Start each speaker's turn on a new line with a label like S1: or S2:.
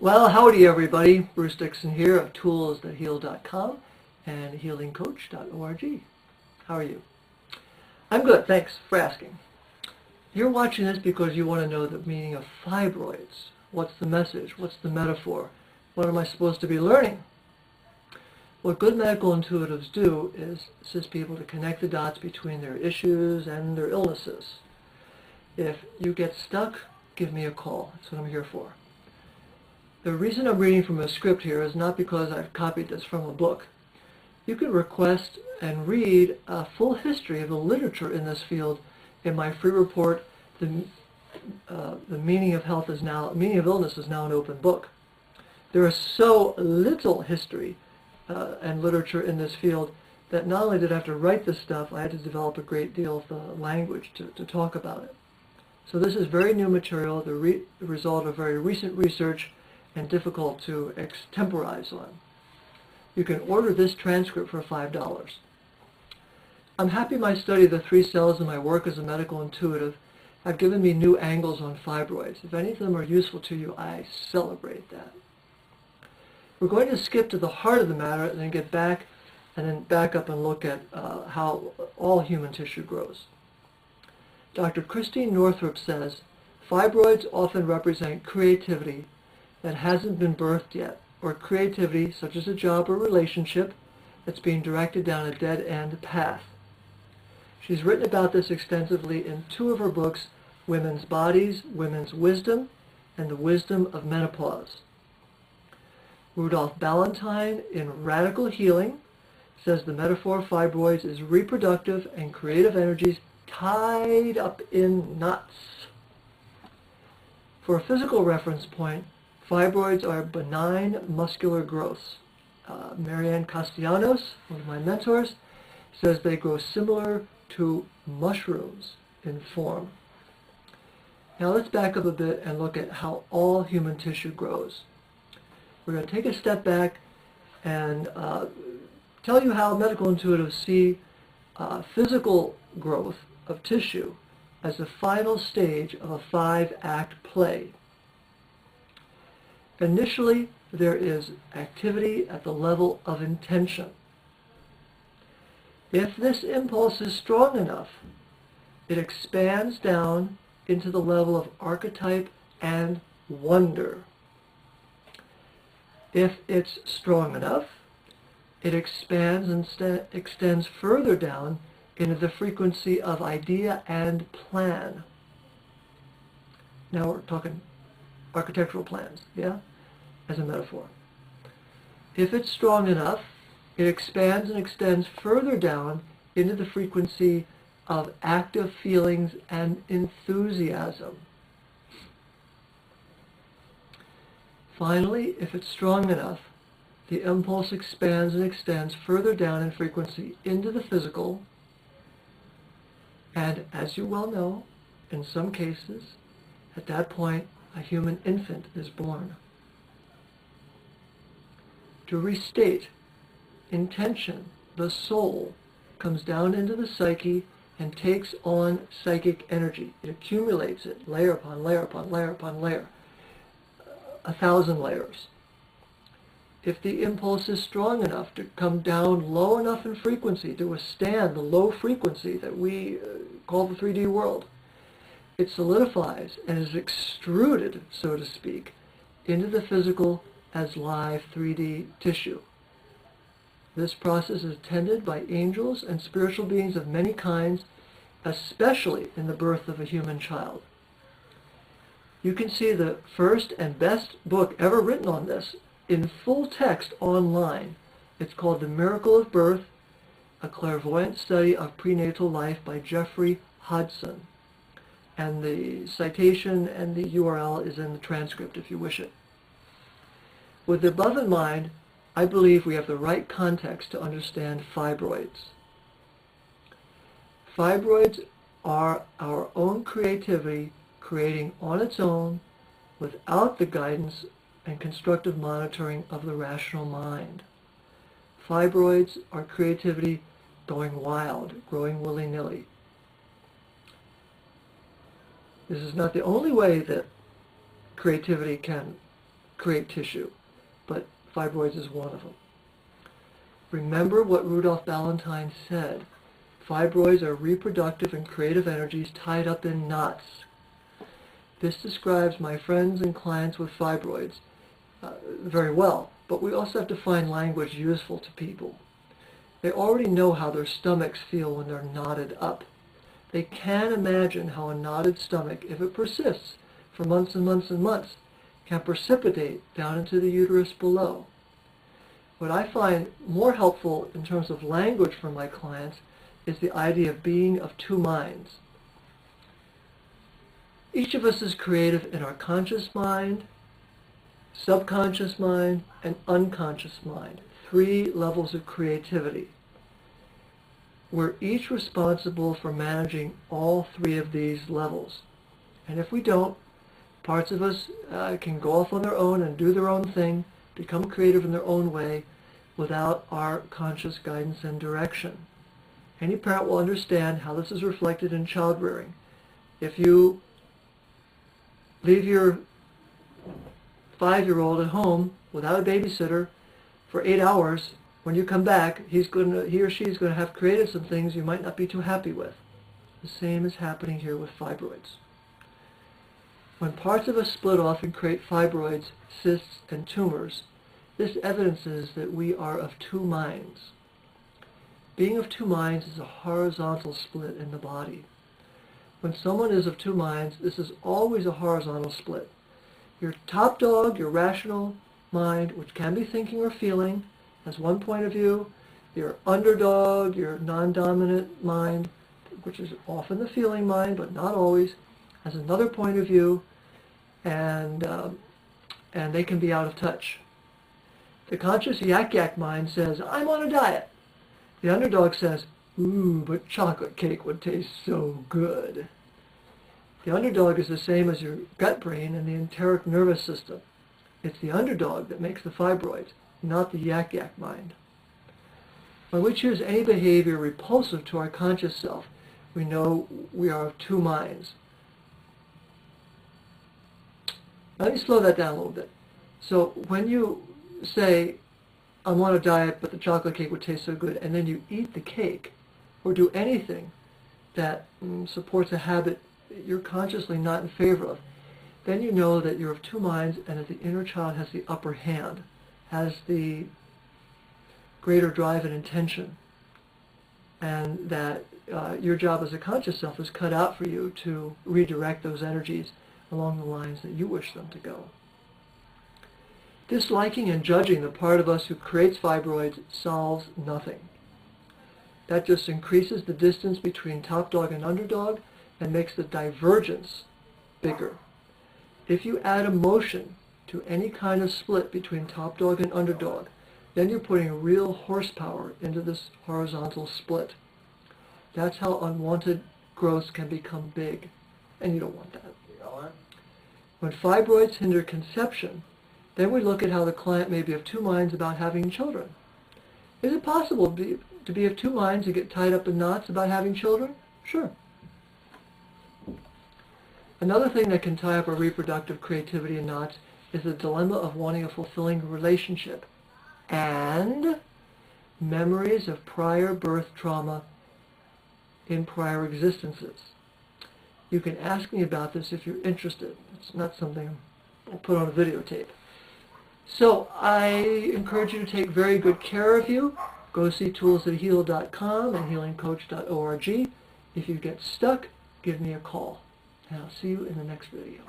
S1: Well, howdy everybody. Bruce Dixon here of toolsthatheal.com and healingcoach.org. How are you? I'm good, thanks for asking. You're watching this because you want to know the meaning of fibroids. What's the message? What's the metaphor? What am I supposed to be learning? What good medical intuitives do is assist people to connect the dots between their issues and their illnesses. If you get stuck, give me a call. That's what I'm here for. The reason I'm reading from a script here is not because I've copied this from a book. You can request and read a full history of the literature in this field in my free report, The Meaning of Illness is Now an Open Book. There is so little history and literature in this field that not only did I have to write this stuff, I had to develop a great deal of the language to talk about it. So this is very new material, the result of very recent research, and difficult to extemporize on. You can order this transcript for $5. I'm happy my study of the 3 cells and my work as a medical intuitive have given me new angles on fibroids. If any of them are useful to you, I celebrate that. We're going to skip to the heart of the matter and then get back up and look at how all human tissue grows. Dr. Christine Northrup says, fibroids often represent creativity that hasn't been birthed yet, or creativity such as a job or relationship that's being directed down a dead-end path. She's written about this extensively in 2 of her books, Women's Bodies, Women's Wisdom, and The Wisdom of Menopause. Rudolph Ballantyne, in Radical Healing, says the metaphor of fibroids is reproductive and creative energies tied up in knots. For a physical reference point, fibroids are benign muscular growths. Marianne Castellanos, one of my mentors, says they grow similar to mushrooms in form. Now let's back up a bit and look at how all human tissue grows. We're going to take a step back and tell you how medical intuitives see physical growth of tissue as the final stage of a 5-act play. Initially, there is activity at the level of intention. If this impulse is strong enough, it expands down into the level of archetype and wonder. If it's strong enough, it expands and extends further down into the frequency of idea and plan. Now we're talking architectural plans, yeah, as a metaphor. If it's strong enough, it expands and extends further down into the frequency of active feelings and enthusiasm. Finally, if it's strong enough, the impulse expands and extends further down in frequency into the physical, and as you well know, in some cases, at that point, a human infant is born. To restate, intention, the soul, comes down into the psyche and takes on psychic energy. It accumulates it, layer upon layer upon layer upon layer, 1,000 layers. If the impulse is strong enough to come down low enough in frequency to withstand the low frequency that we call the 3D world, it solidifies and is extruded, so to speak, into the physical as live 3D tissue. This process is tended by angels and spiritual beings of many kinds, especially in the birth of a human child. You can see the first and best book ever written on this in full text online. It's called The Miracle of Birth, a clairvoyant study of prenatal life by Jeffrey Hodson. And the citation and the URL is in the transcript if you wish it. With the above in mind, I believe we have the right context to understand fibroids. Fibroids are our own creativity creating on its own without the guidance and constructive monitoring of the rational mind. Fibroids are creativity going wild, growing willy-nilly. This is not the only way that creativity can create tissue, but fibroids is one of them. Remember what Rudolph Valentine said. Fibroids are reproductive and creative energies tied up in knots. This describes my friends and clients with fibroids very well, but we also have to find language useful to people. They already know how their stomachs feel when they're knotted up. They can imagine how a knotted stomach, if it persists for months and months and months, can precipitate down into the uterus below. What I find more helpful in terms of language for my clients is the idea of being of two minds. Each of us is creative in our conscious mind, subconscious mind, and unconscious mind. 3 levels of creativity. We're each responsible for managing all 3 of these levels. And if we don't, parts of us can go off on their own and do their own thing, become creative in their own way, without our conscious guidance and direction. Any parent will understand how this is reflected in child rearing. If you leave your 5-year-old at home without a babysitter for 8 hours, when you come back, he or she is going to have created some things you might not be too happy with. The same is happening here with fibroids. When parts of us split off and create fibroids, cysts, and tumors, this evidences that we are of two minds. Being of two minds is a horizontal split in the body. When someone is of two minds, this is always a horizontal split. Your top dog, your rational mind, which can be thinking or feeling, has one point of view. Your underdog, your non-dominant mind, which is often the feeling mind, but not always, has another point of view, and they can be out of touch. The conscious yak mind says, I'm on a diet. The underdog says, ooh, but chocolate cake would taste so good. The underdog is the same as your gut brain and the enteric nervous system. It's the underdog that makes the fibroids, not the yak mind. When we choose any behavior repulsive to our conscious self, we know we are of two minds. Let me slow that down a little bit. So when you say, I'm on a diet, but the chocolate cake would taste so good, and then you eat the cake or do anything that supports a habit you're consciously not in favor of, then you know that you're of two minds and that the inner child has the upper hand, has the greater drive and intention, and that your job as a conscious self is cut out for you to redirect those energies along the lines that you wish them to go. Disliking and judging the part of us who creates fibroids solves nothing. That just increases the distance between top dog and underdog and makes the divergence bigger. If you add emotion to any kind of split between top dog and underdog, then you're putting real horsepower into this horizontal split. That's how unwanted growths can become big, and you don't want that. When fibroids hinder conception, then we look at how the client may be of two minds about having children. Is it possible to be of two minds and get tied up in knots about having children? Sure. Another thing that can tie up our reproductive creativity in knots is the dilemma of wanting a fulfilling relationship and memories of prior birth trauma in prior existences. You can ask me about this if you're interested. It's not something I'll put on a videotape. So I encourage you to take very good care of you. Go see toolsthatheal.com and healingcoach.org. If you get stuck, give me a call. And I'll see you in the next video.